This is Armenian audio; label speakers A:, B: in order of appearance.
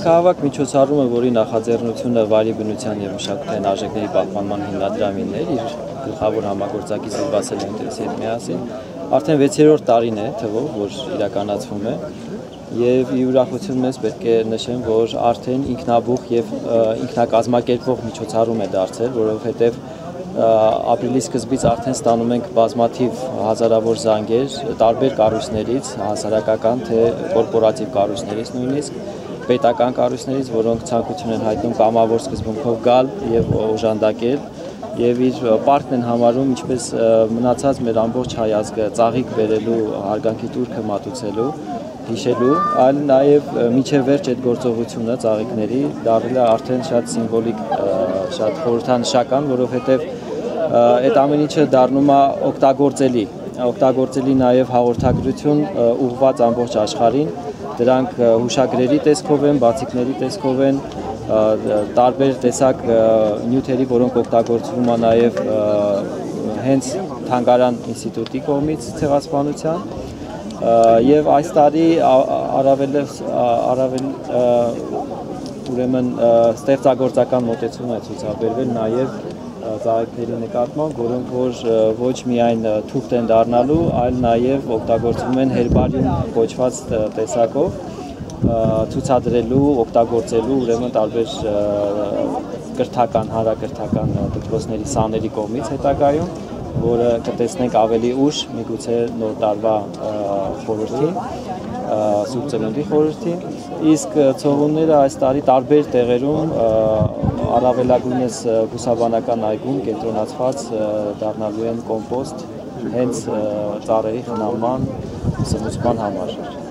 A: Քաղաք միջոցառումը, որի նախաձեռնությունը Վայրի բնության և մշակութային արժեքների պահպանման հիմնադրամին էր, իր գլխավոր համագործակից Վասիլ Լեոնտովի հետ միասին, արդեն 6-րդ տարին է թվով, որ իրականացվում է, եւ ի ուրախություն մեզ պետք է նշեմ, որ արդեն ինքնաբուխ եւ ինքնակազմակերպվող միջոցառում է դարձել, որովհետեւ ապրիլի սկզբից արդեն ստանում ենք բազմաթիվ հազարավոր զանգեր տարբեր կառույցներից, հասարակական թե կորպորատիվ կառույցներից նույնիսկ, պետական կառույցներից, որոնք ցանկություն են հայտնում կամավոր սկզբունքով գալ եւ օժանդակել եւ իր պարտքն են համարում ինչպես մնացած մեր ամբողջ հայ ազգը ծաղիկ բերելու հարգանքի տուրքը մատուցելու հիշելու, այլ նաեւ միջև վերջ այդ գործողությունը ծաղիկների դառել է արդեն շատ սիմվոլիկ, շատ խորհրդանշական, որովհետեւ այդ ամեն ինչը դառնում է օգտագործելի նաեւ հաղորդագրություն ուղղված ամբողջ աշխարհին, դրանք հուշագրերի տեսքով են, բացիկների տեսքով են, տարբեր տեսակ նյութերի, որոնք օգտագործվում է նաեւ հենց Թանգարան ինստիտուտի կողմից ցեղասպանության եւ այս տարի առավել ուրեմն ստեղծագործական մոտեցում է ցուցաբերվել նաեւ ծաղիկների նկատմամբ, որոնք որ ոչ միայն թուղթ են դառնալու, այլ նաեւ օգտագործվում են հերբարիում կոչված տեսակով ցուցադրելու, օգտագործելու ուրեմն տարբեր կրթական, հանրակրթական դպրոցների սաների կողմից հետագայում, որը կտեսնենք ավելի ուշ, միգուցե նոր տարվա խորհրդին, Սուրբ Ծնունդի խորհրդին, իսկ ցողունները այս տարի տարբեր տեղերում առավելագույնս բուսաբանական այգում կենտրոնացված դառնալու են կոմպոստ հենց ծառերի խնամման, սնուցման համար։